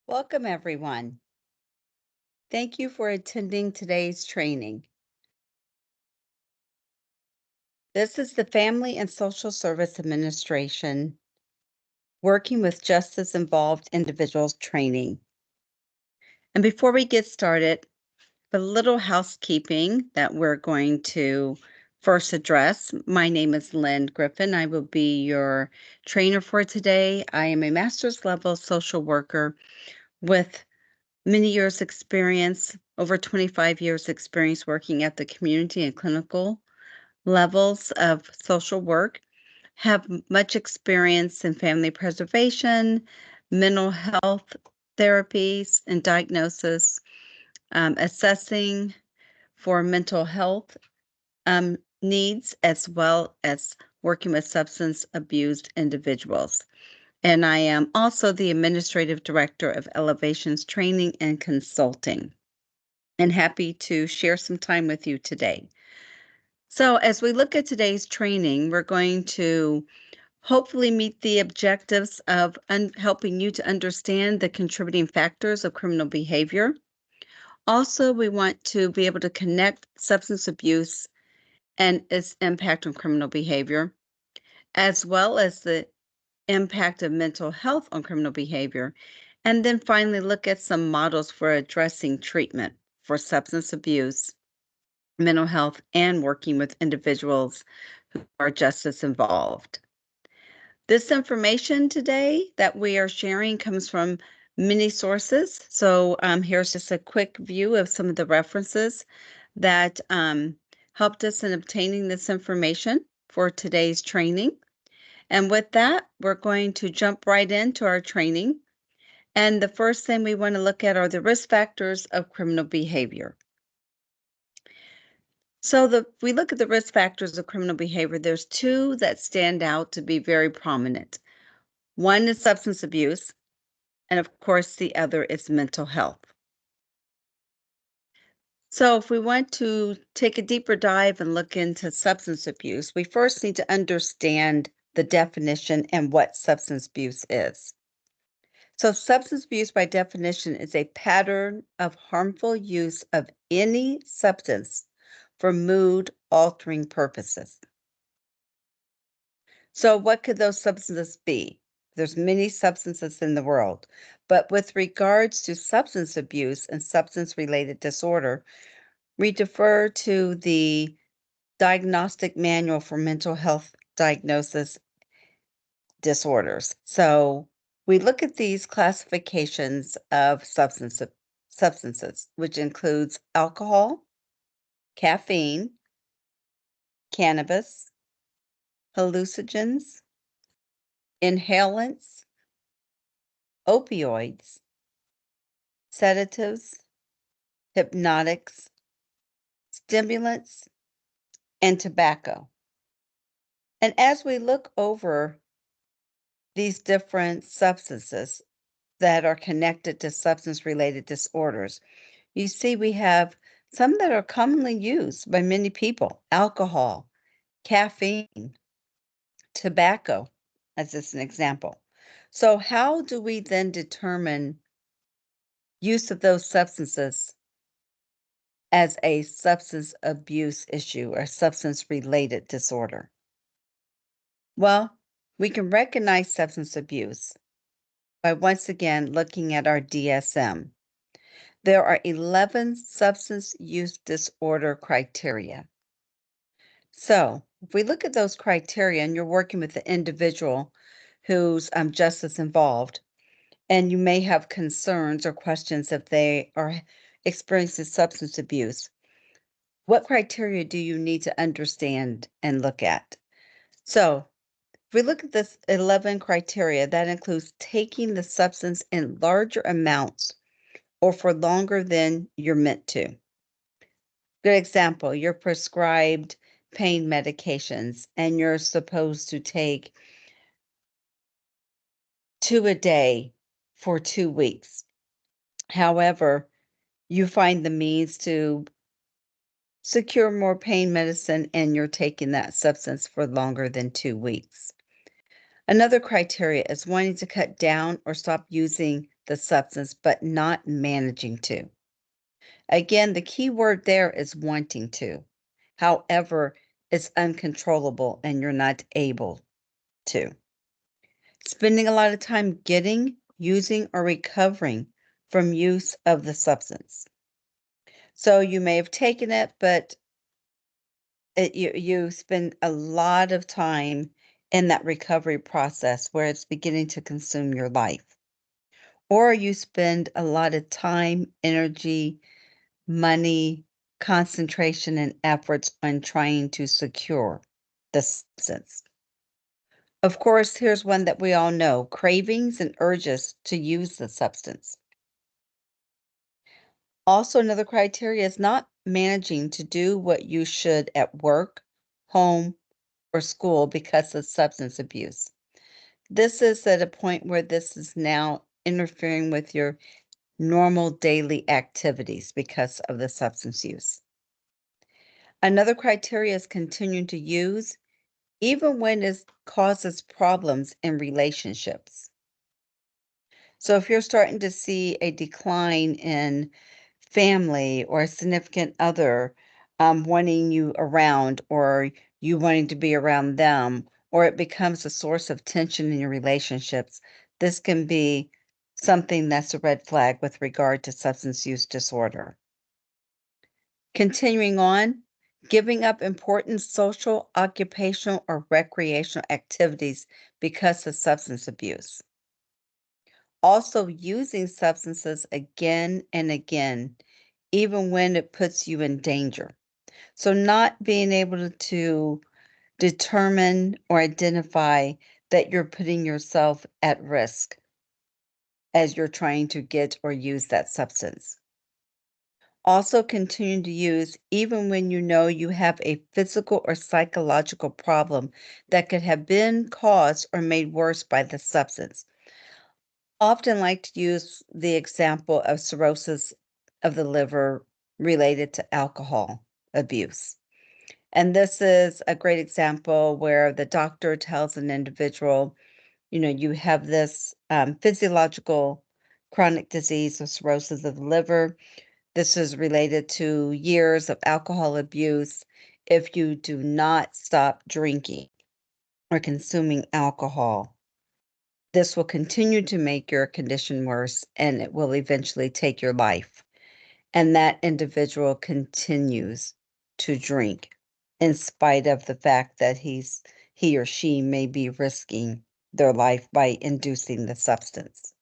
Welcome, everyone. Thank you for attending today's training. This is the Family and Social Service Administration working with justice involved individuals training. And before we get started, a little housekeeping that we're going to first address. My name is Lynn Griffin. I will be your trainer for today. I am a master's level social worker with many years experience, over 25 years experience working at the community and clinical levels of social work, have much experience in family preservation, mental health therapies and diagnosis, assessing for mental health needs, as well as working with substance abused individuals. And I am also the administrative director of Elevations Training and Consulting, and happy to share some time with you today. So as we look at today's training, we're going to hopefully meet the objectives of helping you to understand the contributing factors of criminal behavior. Also, we want to be able to connect substance abuse and its impact on criminal behavior, as well as the impact of mental health on criminal behavior, and then finally look at some models for addressing treatment for substance abuse, mental health, and working with individuals who are justice involved. This information today that we are sharing comes from many sources. So here's just a quick view of some of the references that helped us in obtaining this information for today's training. And with that, we're going to jump right into our training. And the first thing we want to look at are the risk factors of criminal behavior. So if we look at the risk factors of criminal behavior, there's two that stand out to be very prominent. One is substance abuse, and of course, the other is mental health. So if we want to take a deeper dive and look into substance abuse, we first need to understand the definition and what substance abuse is. So substance abuse by definition is a pattern of harmful use of any substance for mood-altering purposes. So what could those substances be? There's many substances in the world, but with regards to substance abuse and substance-related disorder, we defer to the Diagnostic Manual for Mental Health Diagnosis Disorders. So we look at these classifications of substances, which includes alcohol, caffeine, cannabis, hallucinogens, inhalants, opioids, sedatives, hypnotics, stimulants, and tobacco. And as we look over these different substances that are connected to substance-related disorders, you see we have some that are commonly used by many people: alcohol, caffeine, tobacco, as just an example. So how do we then determine use of those substances as a substance abuse issue or substance-related disorder? Well, we can recognize substance abuse by once again looking at our DSM. There are 11 substance use disorder criteria. So if we look at those criteria and you're working with the individual who's justice involved, and you may have concerns or questions if they are experiencing substance abuse, what criteria do you need to understand and look at? So if we look at this 11 criteria, that includes taking the substance in larger amounts or for longer than you're meant to. Good example, you're prescribed pain medications and you're supposed to take 2 a day for 2 weeks. However, you find the means to secure more pain medicine and you're taking that substance for longer than 2 weeks. Another criteria is wanting to cut down or stop using the substance, but not managing to. Again, the key word there is wanting to. However, it's uncontrollable and you're not able to. Spending a lot of time getting, using, or recovering from use of the substance. So you may have taken it, but you spend a lot of time in that recovery process where it's beginning to consume your life. Or you spend a lot of time, energy, money, concentration, and efforts on trying to secure the substance. Of course, here's one that we all know, cravings and urges to use the substance. Also, another criteria is not managing to do what you should at work, home, or school because of substance abuse. This is at a point where this is now interfering with your normal daily activities because of the substance use. Another criteria is continuing to use even when it causes problems in relationships. So if you're starting to see a decline in family or a significant other wanting you around or you wanting to be around them, or it becomes a source of tension in your relationships, this can be something that's a red flag with regard to substance use disorder. Continuing on, giving up important social, occupational, or recreational activities because of substance abuse. Also, using substances again and again, even when it puts you in danger. So, not being able to determine or identify that you're putting yourself at risk as you're trying to get or use that substance. Also, continue to use even when you know you have a physical or psychological problem that could have been caused or made worse by the substance. Often like to use the example of cirrhosis of the liver related to alcohol abuse. And this is a great example where the doctor tells an individual, you have this physiological chronic disease of cirrhosis of the liver. This is related to years of alcohol abuse. If you do not stop drinking or consuming alcohol, this will continue to make your condition worse and it will eventually take your life. And that individual continues to drink in spite of the fact that he or she may be risking their life by inducing the substance.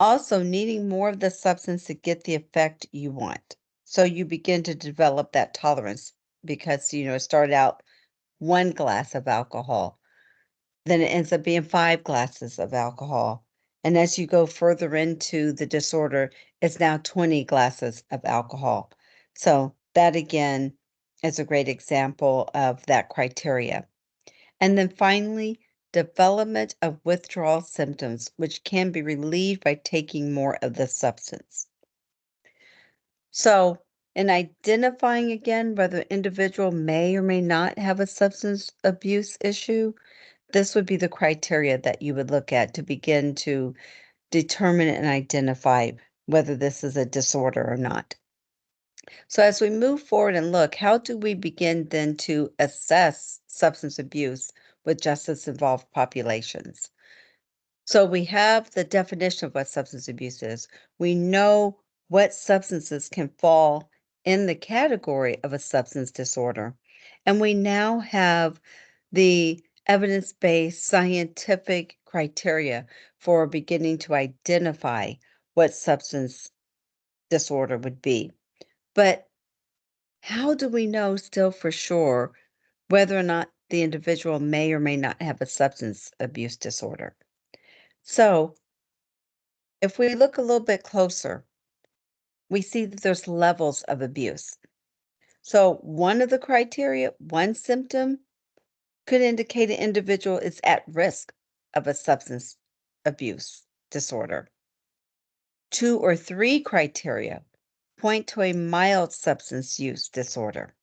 Also, needing more of the substance to get the effect you want. So you begin to develop that tolerance because, it started out 1 glass of alcohol, then it ends up being 5 glasses of alcohol. And as you go further into the disorder, it's now 20 glasses of alcohol. So that again is a great example of that criteria. And then finally, development of withdrawal symptoms, which can be relieved by taking more of the substance. So, in identifying again whether an individual may or may not have a substance abuse issue, this would be the criteria that you would look at to begin to determine and identify whether this is a disorder or not. So as we move forward and look, how do we begin then to assess substance abuse with justice-involved populations? So we have the definition of what substance abuse is. We know what substances can fall in the category of a substance disorder. And we now have the evidence-based scientific criteria for beginning to identify what substance disorder would be. But how do we know still for sure whether or not the individual may or may not have a substance abuse disorder? So, if we look a little bit closer, we see that there's levels of abuse. So, one of the criteria, one symptom could indicate an individual is at risk of a substance abuse disorder. 2 or 3 criteria point to a mild substance use disorder.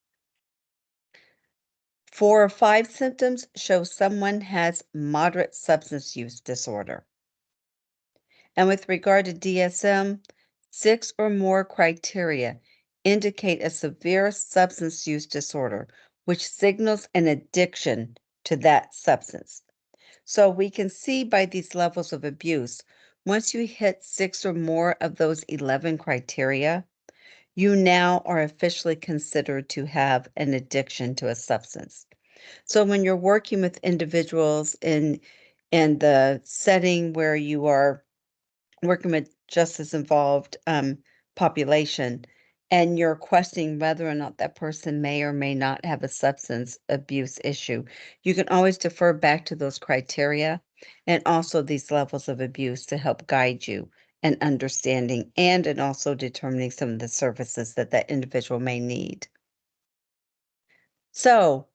4 or 5 symptoms show someone has moderate substance use disorder. And with regard to DSM, 6 or more criteria indicate a severe substance use disorder, which signals an addiction to that substance. So we can see by these levels of abuse, once you hit 6 or more of those 11 criteria, you now are officially considered to have an addiction to a substance. So when you're working with individuals in the setting where you are working with justice involved population, and you're questioning whether or not that person may or may not have a substance abuse issue, you can always defer back to those criteria and also these levels of abuse to help guide you in understanding and in also determining some of the services that that individual may need. So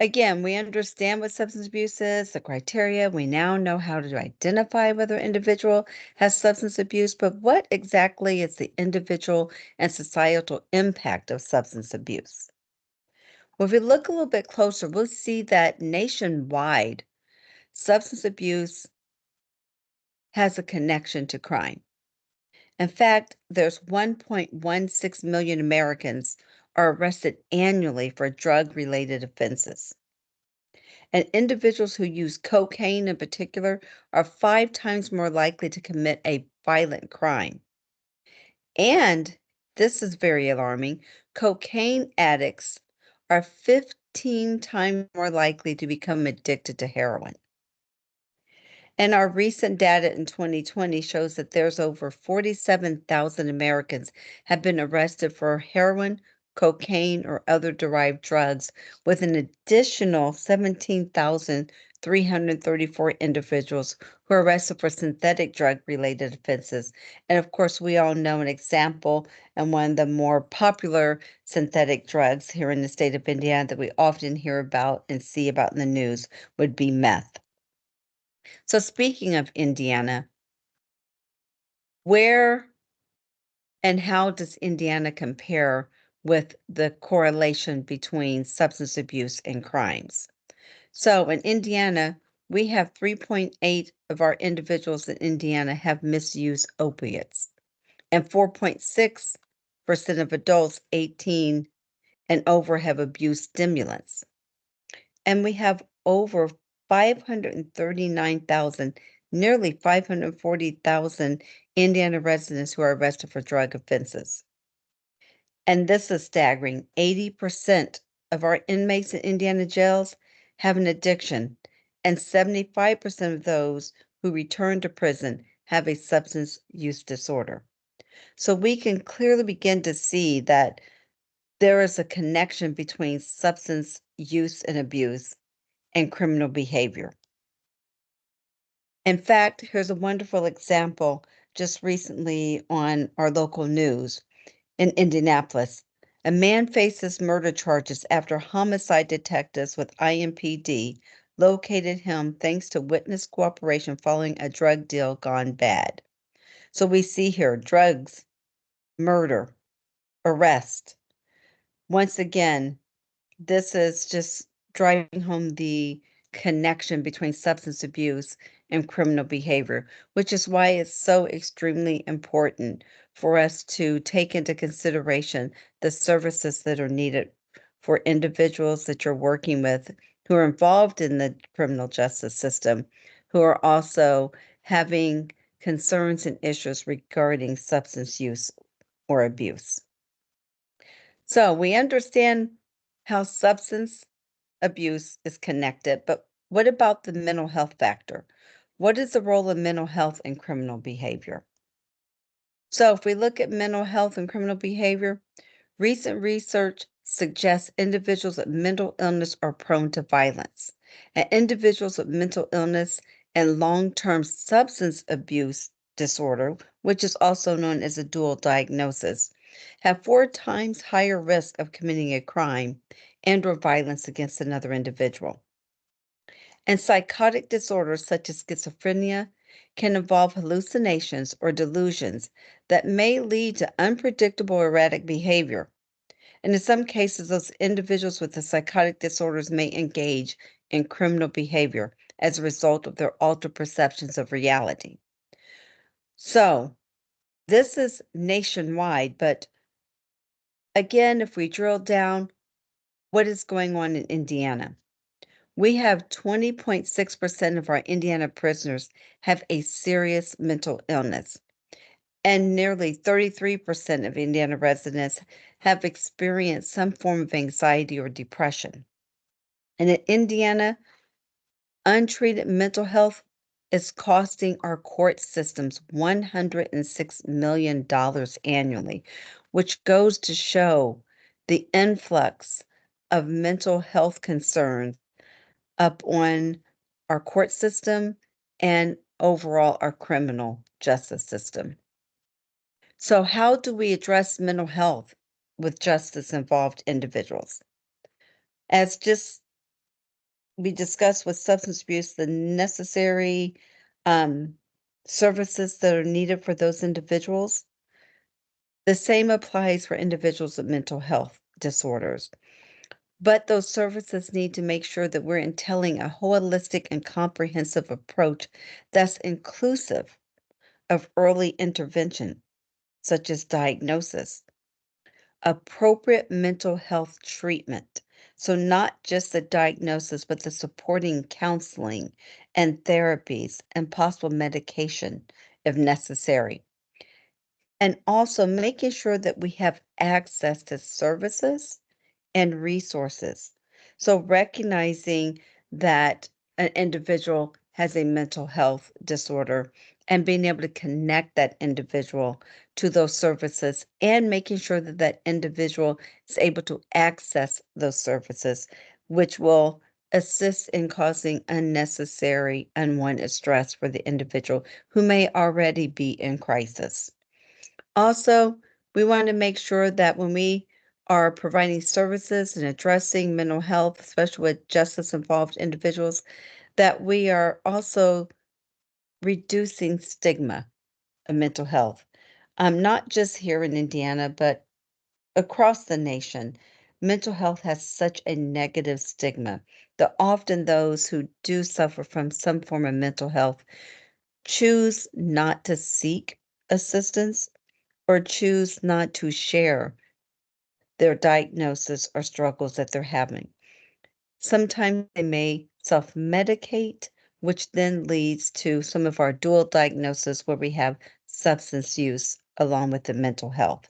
again, we understand what substance abuse is, the criteria. We now know how to identify whether an individual has substance abuse, but what exactly is the individual and societal impact of substance abuse? Well, if we look a little bit closer, we'll see that nationwide, substance abuse has a connection to crime. In fact, there's 1.16 million Americans are arrested annually for drug-related offenses. And individuals who use cocaine in particular are 5 times more likely to commit a violent crime. And this is very alarming, cocaine addicts are 15 times more likely to become addicted to heroin. And our recent data in 2020 shows that there's over 47,000 Americans have been arrested for heroin, cocaine, or other derived drugs, with an additional 17,334 individuals who are arrested for synthetic drug-related offenses. And of course, we all know an example and one of the more popular synthetic drugs here in the state of Indiana that we often hear about and see about in the news would be meth. So speaking of Indiana, where and how does Indiana compare with the correlation between substance abuse and crimes? So in Indiana, we have 3.8 of our individuals in Indiana have misused opiates, and 4.6% of adults 18 and over have abused stimulants. And we have over 539,000, nearly 540,000 Indiana residents who are arrested for drug offenses. And this is staggering. 80% of our inmates in Indiana jails have an addiction, and 75% of those who return to prison have a substance use disorder. So we can clearly begin to see that there is a connection between substance use and abuse and criminal behavior. In fact, here's a wonderful example just recently on our local news in Indianapolis. A man faces murder charges after homicide detectives with IMPD located him thanks to witness cooperation following a drug deal gone bad. So we see here drugs, murder, arrest. Once again, this is just driving home the connection between substance abuse and criminal behavior, which is why it's so extremely important for us to take into consideration the services that are needed for individuals that you're working with who are involved in the criminal justice system, who are also having concerns and issues regarding substance use or abuse. So we understand how substance abuse is connected, but what about the mental health factor? What is the role of mental health in criminal behavior? So if we look at mental health and criminal behavior, recent research suggests individuals with mental illness are prone to violence, and individuals with mental illness and long-term substance abuse disorder, which is also known as a dual diagnosis, have 4 times higher risk of committing a crime and or violence against another individual. And psychotic disorders such as schizophrenia can involve hallucinations or delusions that may lead to unpredictable erratic behavior. And in some cases, those individuals with the psychotic disorders may engage in criminal behavior as a result of their altered perceptions of reality. So this is nationwide, but again, if we drill down, what is going on in Indiana? We have 20.6% of our Indiana prisoners have a serious mental illness, and nearly 33% of Indiana residents have experienced some form of anxiety or depression. And in Indiana, untreated mental health is costing our court systems $106 million annually, which goes to show the influx of mental health concerns up on our court system and overall our criminal justice system. So, how do we address mental health with justice involved individuals? As just we discussed with substance abuse, the necessary um, services that are needed for those individuals, the same applies for individuals with mental health disorders. But those services need to make sure that we're telling a holistic and comprehensive approach that's inclusive of early intervention, such as diagnosis, appropriate mental health treatment. So, not just the diagnosis, but the supporting counseling and therapies and possible medication if necessary. And also making sure that we have access to services and resources. So, recognizing that an individual has a mental health disorder and being able to connect that individual to those services and making sure that that individual is able to access those services, which will assist in causing unnecessary, unwanted stress for the individual who may already be in crisis. Also, we want to make sure that when we are providing services and addressing mental health, especially with justice involved individuals, that we are also reducing stigma of mental health. Not just here in Indiana, but across the nation. Mental health has such a negative stigma that often those who do suffer from some form of mental health choose not to seek assistance or choose not to share their diagnosis or struggles that they're having. Sometimes they may self medicate, which then leads to some of our dual diagnosis where we have substance use along with the mental health.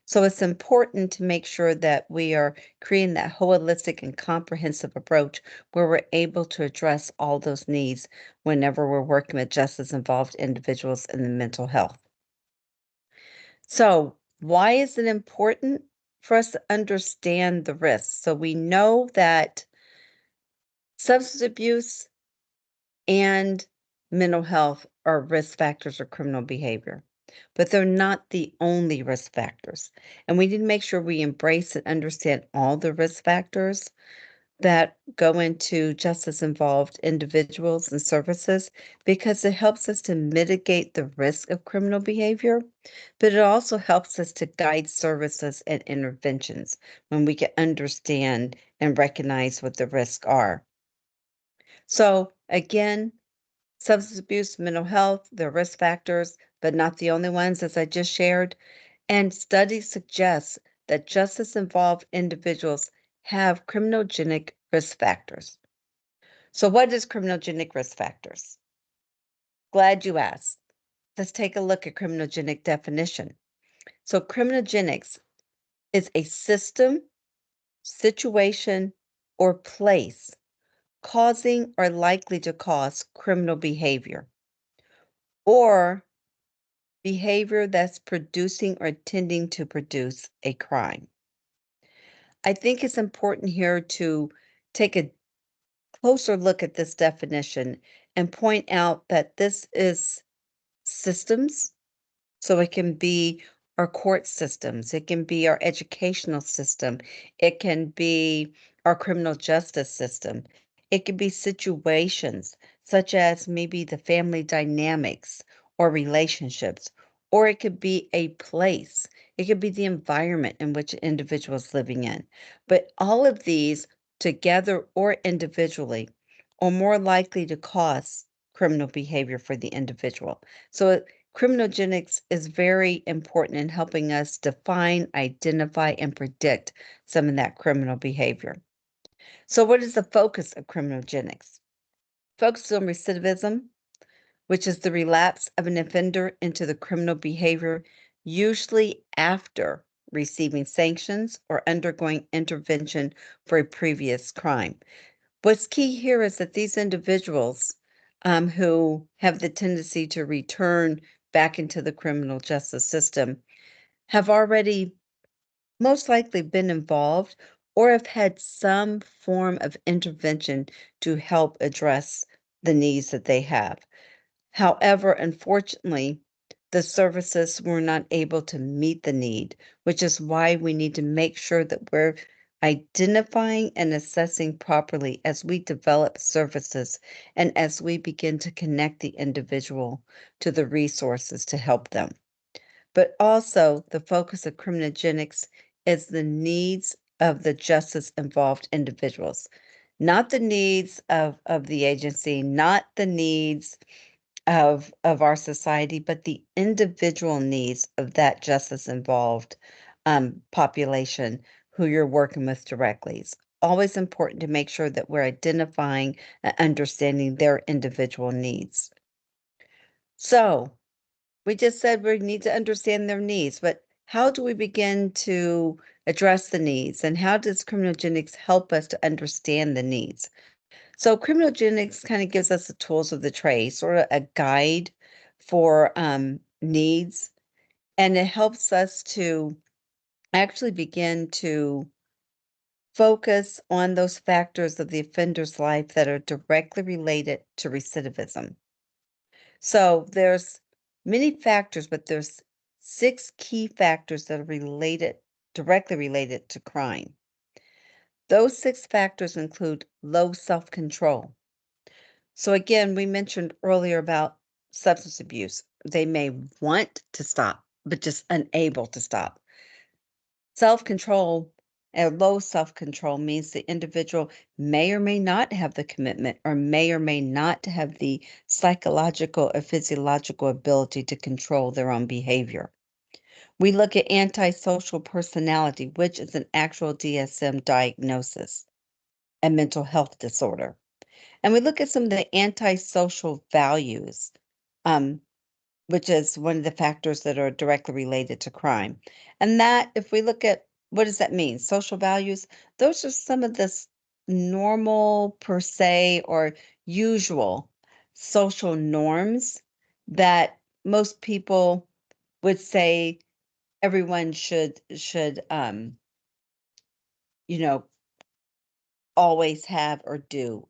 So it's important to make sure that we are creating that holistic and comprehensive approach where we're able to address all those needs whenever we're working with justice involved individuals in the mental health. So, why is it important for us to understand the risks? So, we know that substance abuse and mental health are risk factors of criminal behavior, but they're not the only risk factors. And we need to make sure we embrace and understand all the risk factors that go into justice involved individuals and services because it helps us to mitigate the risk of criminal behavior, but it also helps us to guide services and interventions when we can understand and recognize what the risks are. So, again, substance abuse, mental health, they're risk factors, but not the only ones, as I just shared. And studies suggest that justice involved individuals have criminogenic risk factors. So, what is criminogenic risk factors? Glad you asked. Let's take a look at criminogenic definition. So, criminogenics is a system, situation, or place causing or likely to cause criminal behavior, or behavior that's producing or tending to produce a crime. I think it's important here to take a closer look at this definition and point out that this is systems. So it can be our court systems, it can be our educational system, it can be our criminal justice system, it can be situations such as maybe the family dynamics or relationships, or it could be a place, it could be the environment in which an individual is living in. But all of these, together or individually, are more likely to cause criminal behavior for the individual. So criminogenics is very important in helping us define, identify, and predict some of that criminal behavior. So what is the focus of criminogenics? Focus on recidivism, which is the relapse of an offender into the criminal behavior, usually after receiving sanctions or undergoing intervention for a previous crime. What's key here is that these individuals who have the tendency to return back into the criminal justice system have already most likely been involved or have had some form of intervention to help address the needs that they have. However, unfortunately, the services were not able to meet the need, which is why we need to make sure that we're identifying and assessing properly as we develop services and as we begin to connect the individual to the resources to help them. But also, the focus of criminogenics is the needs of the justice involved individuals, not the needs of the agency, not the needs of our society, but the individual needs of that justice involved population who you're working with directly. It's always important to make sure that we're identifying and understanding their individual needs. So we just said we need to understand their needs, but how do we begin to address the needs, and how does criminogenics help us to understand the needs? So criminogenics kind of gives us the tools of the trade, sort of a guide for needs, and it helps us to actually begin to focus on those factors of the offender's life that are directly related to recidivism. So there's many factors, but there's 6 key factors that are directly related to crime. Those 6 factors include low self-control. So again, we mentioned earlier about substance abuse. They may want to stop, but just unable to stop. Self-control and low self-control means the individual may or may not have the commitment or may not have the psychological or physiological ability to control their own behavior. We look at antisocial personality, which is an actual DSM diagnosis, a mental health disorder. And we look at some of the antisocial values, um, which is one of the factors that are directly related to crime. And that, if we look at what does that mean? Social values, those are some of the normal per se or usual social norms that most people would say everyone should you know always have or do.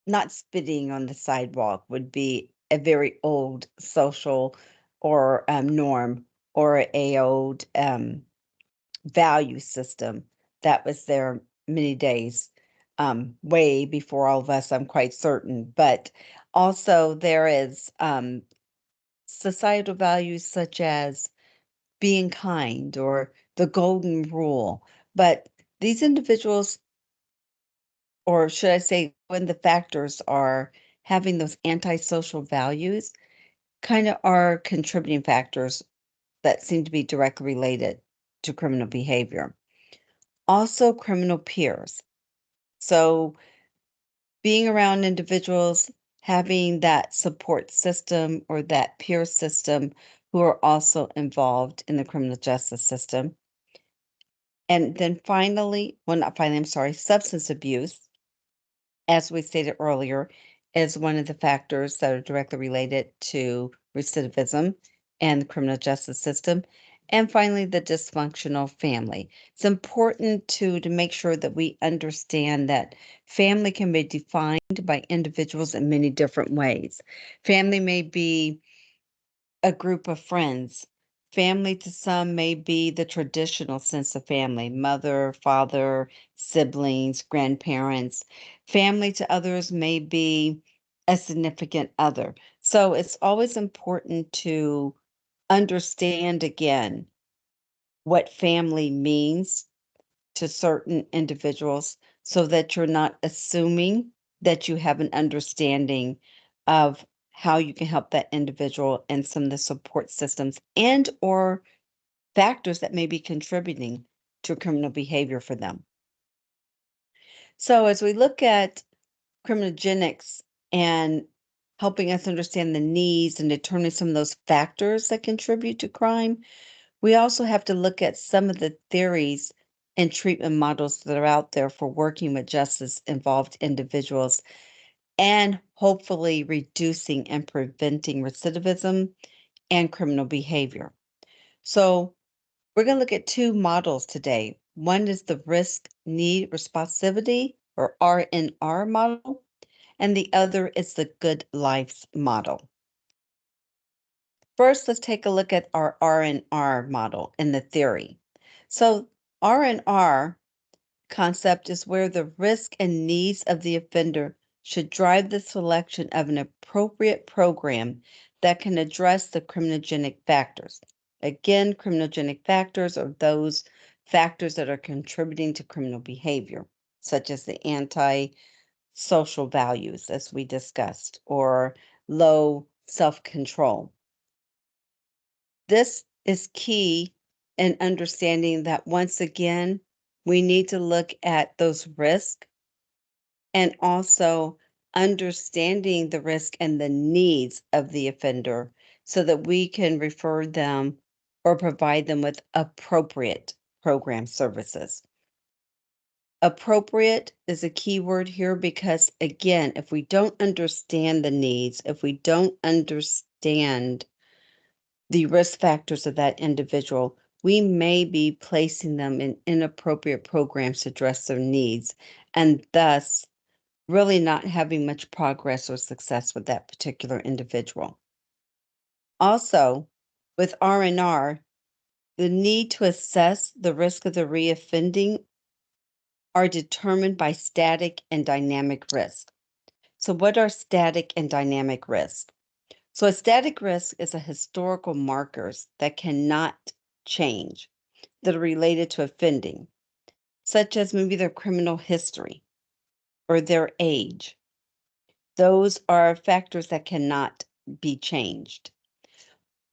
Not spitting on the sidewalk would be a very old social or norm or a old value system that was there many days, way before all of us, I'm quite certain. But also there is societal values such as being kind or the golden rule. But these individuals, or should I say, when the factors are having those antisocial values, kind of are contributing factors that seem to be directly related to criminal behavior. Also, criminal peers. So, being around individuals, having that support system or that peer system who are also involved in the criminal justice system. And then finally, well, not finally, I'm sorry, substance abuse, as we stated earlier, is one of the factors that are directly related to recidivism and the criminal justice system. And finally, the dysfunctional family. It's important to make sure that we understand that family can be defined by individuals in many different ways. Family may be a group of friends. Family to some may be the traditional sense of family, mother, father, siblings, grandparents. Family to others may be a significant other. So it's always important to understand again what family means to certain individuals so that you're not assuming that you have an understanding of how you can help that individual and some of the support systems and or factors that may be contributing to criminal behavior for them. So as we look at criminogenics and helping us understand the needs and determine some of those factors that contribute to crime, we also have to look at some of the theories and treatment models that are out there for working with justice involved individuals and hopefully reducing and preventing recidivism and criminal behavior. So we're going to look at two models today. One is the risk need responsivity or RNR model, and the other is the good lives model. First, let's take a look at our R&R model and the theory. So R&R concept is where the risk and needs of the offender should drive the selection of an appropriate program that can address the criminogenic factors. Again, criminogenic factors are those factors that are contributing to criminal behavior, such as the anti-social values, as we discussed, or low self-control. This is key in understanding that once again, we need to look at those risks and also understanding the risk and the needs of the offender so that we can refer them or provide them with appropriate program services. Appropriate is a key word here because, again, if we don't understand the needs, if we don't understand the risk factors of that individual, we may be placing them in inappropriate programs to address their needs and thus really not having much progress or success with that particular individual. Also, with R&R, the need to assess the risk of the reoffending are determined by static and dynamic risk. So what are static and dynamic risk? So a static risk is a historical markers that cannot change that are related to offending, such as maybe their criminal history or their age. Those are factors that cannot be changed.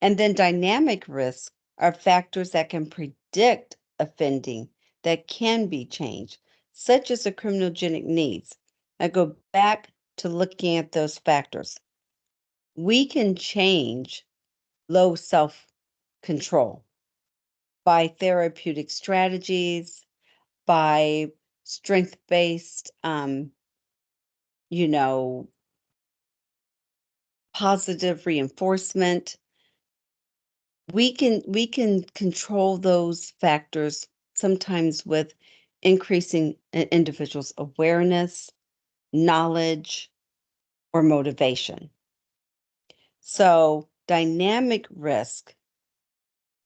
And then dynamic risks are factors that can predict offending that can be changed, such as the criminogenic needs. I go back to looking at those factors. We can change low self-control by therapeutic strategies, by strength-based, you know, positive reinforcement. We can control those factors sometimes with increasing an individual's awareness, knowledge, or motivation. So dynamic risk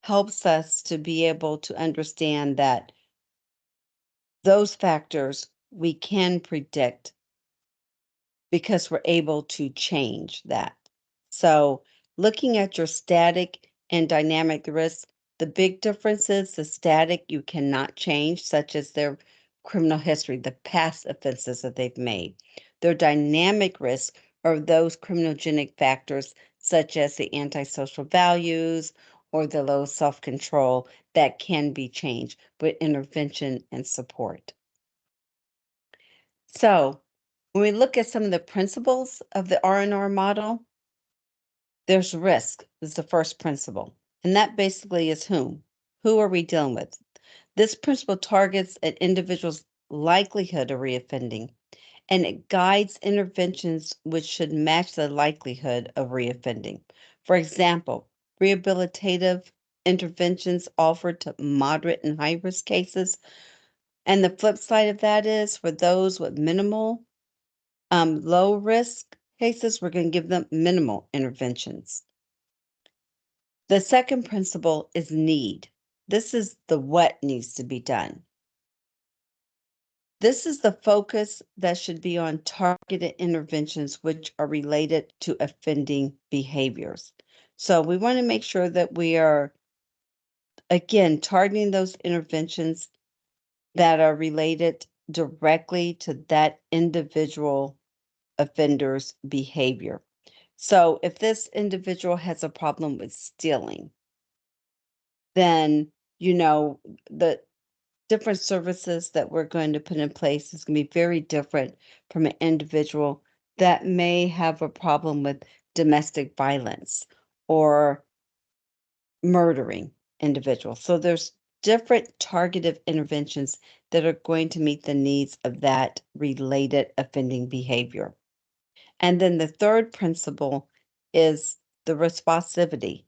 helps us to be able to understand that those factors we can predict because we're able to change that. So looking at your static and dynamic risk, the big difference is the static you cannot change, such as their criminal history, the past offenses that they've made. Their dynamic risk are those criminogenic factors, such as the antisocial values or the low self-control that can be changed with intervention and support. So when we look at some of the principles of the R&R model, there's risk is the first principle. And that basically is whom? Who are we dealing with? This principle targets an individual's likelihood of reoffending, and it guides interventions which should match the likelihood of reoffending. For example, rehabilitative interventions offered to moderate and high risk cases. And the flip side of that is for those with minimal low risk cases, we're going to give them minimal interventions. The second principle is need. This is the what needs to be done. This is the focus that should be on targeted interventions which are related to offending behaviors. So we want to make sure that we are, again, targeting those interventions that are related directly to that individual offender's behavior. So if this individual has a problem with stealing, then, the different services that we're going to put in place is going to be very different from an individual that may have a problem with domestic violence or murdering individuals. So there's different targeted interventions that are going to meet the needs of that related offending behavior. And then the third principle is the responsivity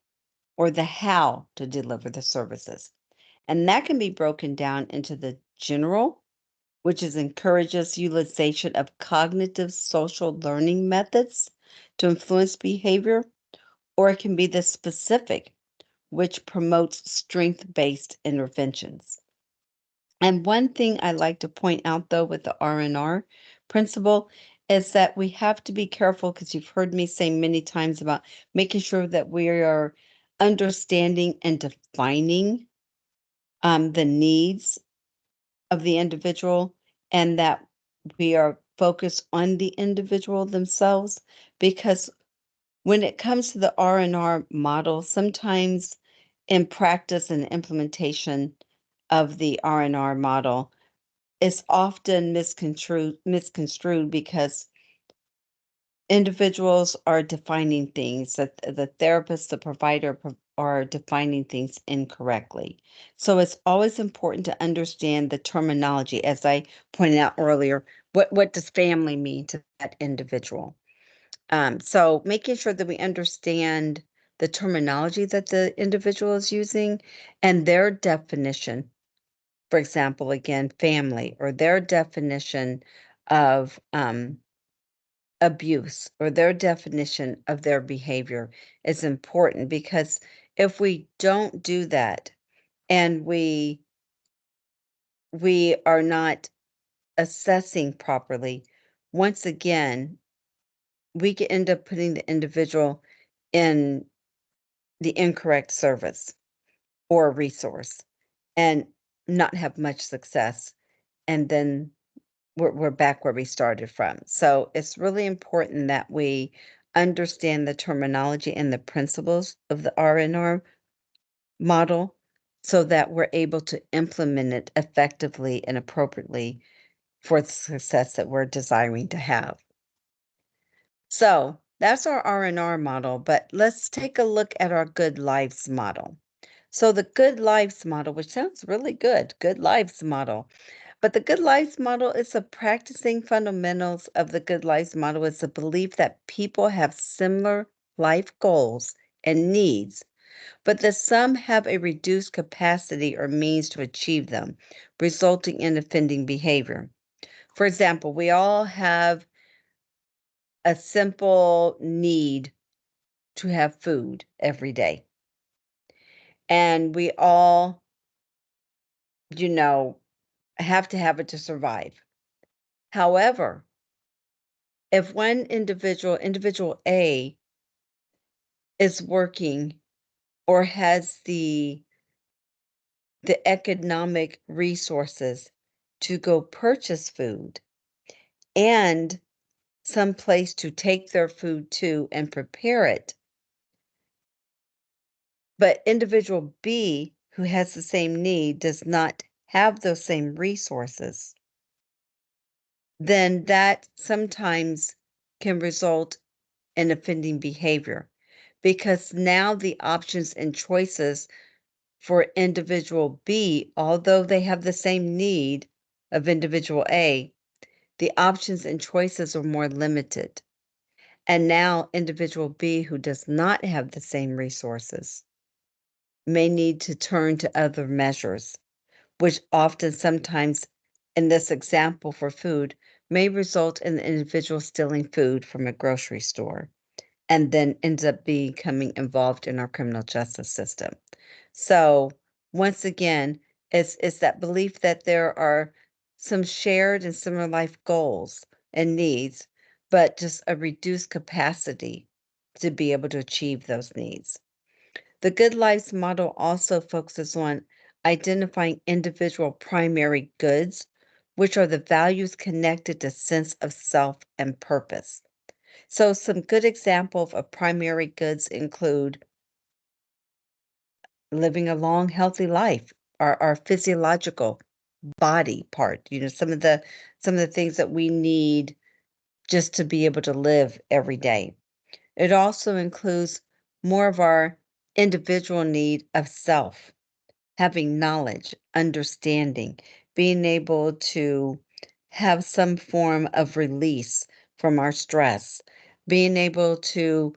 or the how to deliver the services. And that can be broken down into the general, which is encourages utilization of cognitive social learning methods to influence behavior, or it can be the specific, which promotes strength-based interventions. And one thing I like to point out though with the R&R principle is that we have to be careful because you've heard me say many times about making sure that we are understanding and defining the needs of the individual and that we are focused on the individual themselves because when it comes to the R&R model, sometimes in practice and implementation of the R&R model, it's often misconstrued because individuals are defining things that the therapist, the provider are defining things incorrectly. So it's always important to understand the terminology. As I pointed out earlier, what does family mean to that individual? So making sure that we understand the terminology that the individual is using and their definition. For example, again, family or their definition of abuse or their definition of their behavior is important because if we don't do that and we are not assessing properly, once again, we can end up putting the individual in the incorrect service or resource and not have much success. And then we're back where we started from. So it's really important that we understand the terminology and the principles of the R&R model so that we're able to implement it effectively and appropriately for the success that we're desiring to have. So that's our R&R model, but let's take a look at our Good Lives model. So the Good Lives model, which sounds really good lives model. But the Good Lives model is a practicing fundamentals of the Good Lives model is the belief that people have similar life goals and needs, but that some have a reduced capacity or means to achieve them, resulting in offending behavior. For example, we all have a simple need to have food every day. And we all, you know, have to have it to survive. However, if one individual A, is working or has the economic resources to go purchase food and some place to take their food to and prepare it, but individual B, who has the same need, does not have those same resources, then that sometimes can result in offending behavior because now the options and choices for individual B, although they have the same need of individual A, the options and choices are more limited. And now individual B, who does not have the same resources, may need to turn to other measures, which often sometimes in this example for food may result in the individual stealing food from a grocery store and then ends up becoming involved in our criminal justice system. So once again, it's that belief that there are some shared and similar life goals and needs, but just a reduced capacity to be able to achieve those needs. The Good Lives model also focuses on identifying individual primary goods, which are the values connected to sense of self and purpose. So some good examples of primary goods include living a long, healthy life, our physiological body part, some of the things that we need just to be able to live every day. It also includes more of our individual need of self, having knowledge, understanding, being able to have some form of release from our stress, being able to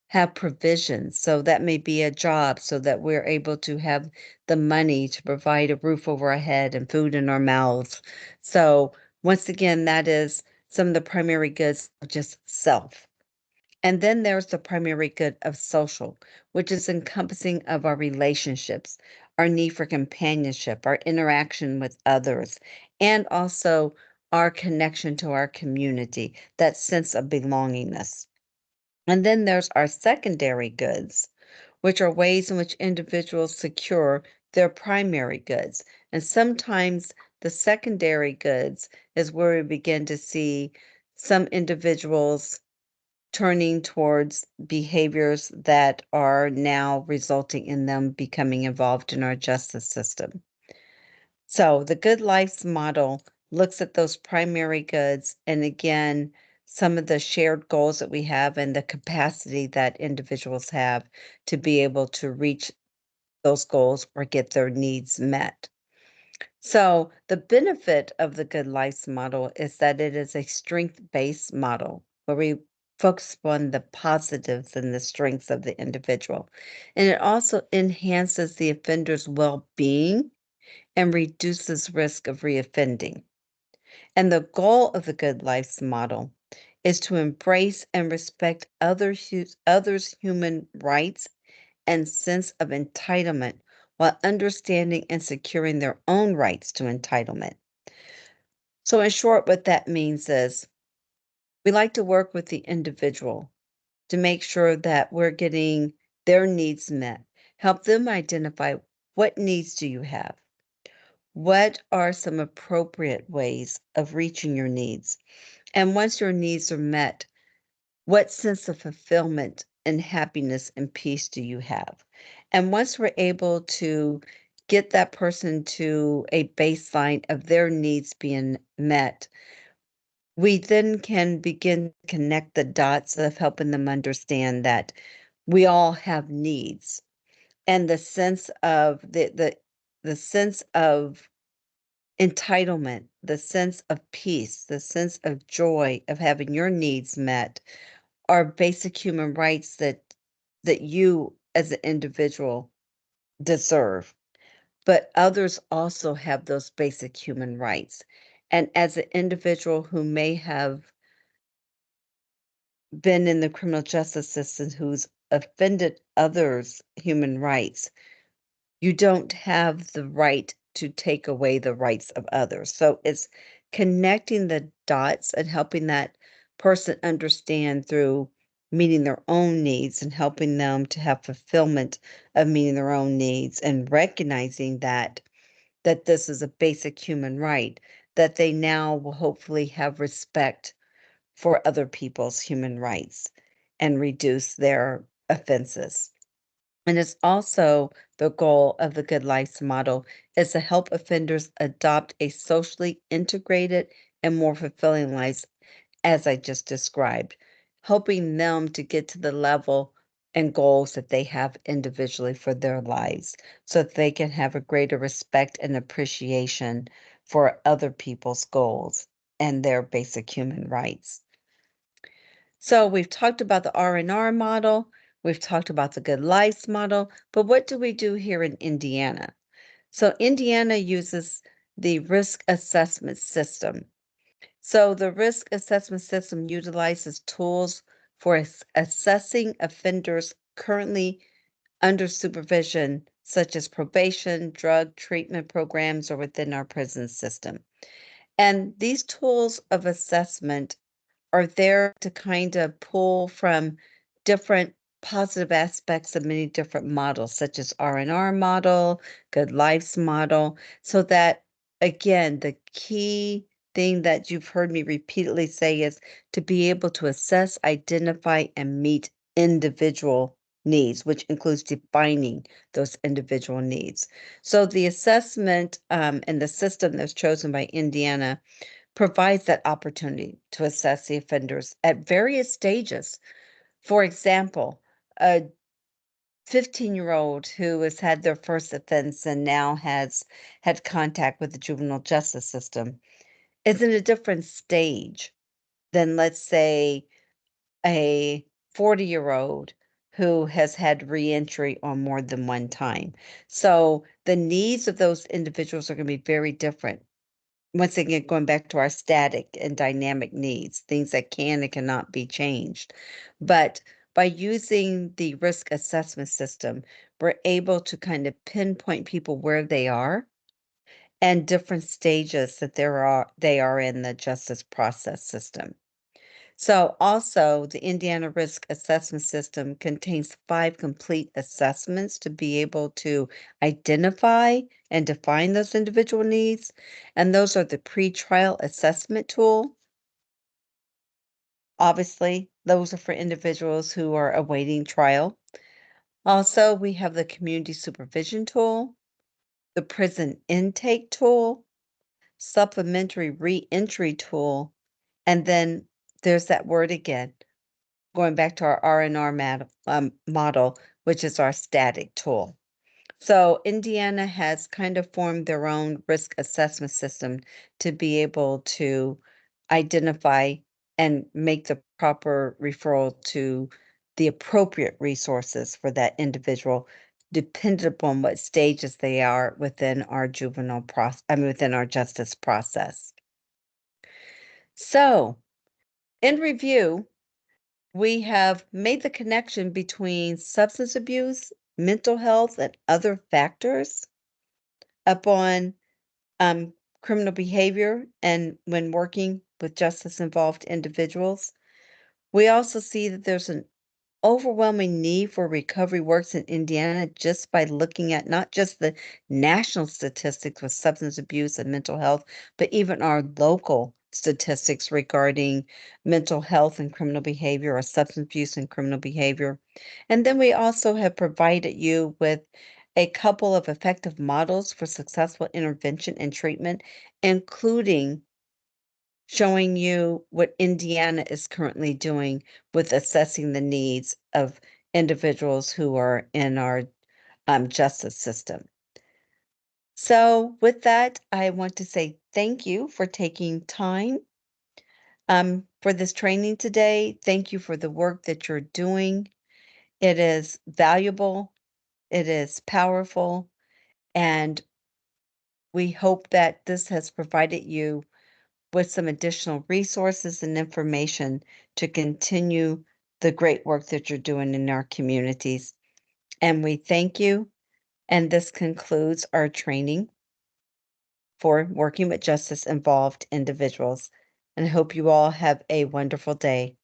have provisions. So that may be a job so that we're able to have the money to provide a roof over our head and food in our mouths. So once again, that is some of the primary goods of just self. And then there's the primary good of social, which is encompassing of our relationships, our need for companionship, our interaction with others, and also our connection to our community, that sense of belongingness. And then there's our secondary goods, which are ways in which individuals secure their primary goods. And sometimes the secondary goods is where we begin to see some individuals turning towards behaviors that are now resulting in them becoming involved in our justice system. So the Good Life model looks at those primary goods and again, some of the shared goals that we have and the capacity that individuals have to be able to reach those goals or get their needs met. So the benefit of the Good Life model is that it is a strength-based model where we focus on the positives and the strengths of the individual. And it also enhances the offender's well-being and reduces risk of reoffending. And the goal of the Good Life model is to embrace and respect others' human rights and sense of entitlement while understanding and securing their own rights to entitlement. So, in short, what that means is we like to work with the individual to make sure that we're getting their needs met, help them identify what needs do you have? What are some appropriate ways of reaching your needs? And once your needs are met, what sense of fulfillment and happiness and peace do you have? And once we're able to get that person to a baseline of their needs being met, we then can begin to connect the dots of helping them understand that we all have needs and the sense of the sense of entitlement, the sense of peace, the sense of joy of having your needs met are basic human rights that you as an individual deserve, but others also have those basic human rights. And as an individual who may have been in the criminal justice system who's offended others' human rights, you don't have the right to take away the rights of others. So it's connecting the dots and helping that person understand through meeting their own needs and helping them to have fulfillment of meeting their own needs and recognizing that this is a basic human right, that they now will hopefully have respect for other people's human rights and reduce their offenses. And it's also the goal of the Good Life model is to help offenders adopt a socially integrated and more fulfilling life, as I just described, helping them to get to the level and goals that they have individually for their lives so that they can have a greater respect and appreciation for other people's goals and their basic human rights. So we've talked about the R&R model, we've talked about the Good Life model, but what do we do here in Indiana? So Indiana uses the risk assessment system. So the risk assessment system utilizes tools for assessing offenders currently under supervision, such as probation, drug treatment programs, or within our prison system. And these tools of assessment are there to kind of pull from different positive aspects of many different models, such as R&R model, Good Life's model, so that again, the key thing that you've heard me repeatedly say is to be able to assess, identify, and meet individual needs, which includes defining those individual needs. So the assessment and the system that's chosen by Indiana provides that opportunity to assess the offenders at various stages. For example, a 15-year-old who has had their first offense and now has had contact with the juvenile justice system is in a different stage than, let's say, a 40-year-old who has had reentry on more than one time. So the needs of those individuals are going to be very different. Once again, going back to our static and dynamic needs, things that can and cannot be changed. But by using the risk assessment system, we're able to kind of pinpoint people where they are and different stages that they are in the justice process system. So also, the Indiana Risk Assessment System contains 5 complete assessments to be able to identify and define those individual needs, and those are the pretrial assessment tool. Obviously, those are for individuals who are awaiting trial. Also, we have the community supervision tool, the prison intake tool, supplementary reentry tool, and then there's that word again, going back to our R&R model, which is our static tool. So Indiana has kind of formed their own risk assessment system to be able to identify and make the proper referral to the appropriate resources for that individual, dependent upon what stages they are within our juvenile process, within our justice process. So, in review, we have made the connection between substance abuse, mental health, and other factors upon criminal behavior and when working with justice-involved individuals. We also see that there's an overwhelming need for recovery works in Indiana just by looking at not just the national statistics with substance abuse and mental health, but even our local statistics regarding mental health and criminal behavior or substance abuse and criminal behavior. And then we also have provided you with a couple of effective models for successful intervention and treatment, including showing you what Indiana is currently doing with assessing the needs of individuals who are in our justice system. So with that, I want to say thank you for taking time for this training today. Thank you for the work that you're doing. It is valuable, it is powerful, and we hope that this has provided you with some additional resources and information to continue the great work that you're doing in our communities. And we thank you. And this concludes our training for working with justice involved individuals. And I hope you all have a wonderful day.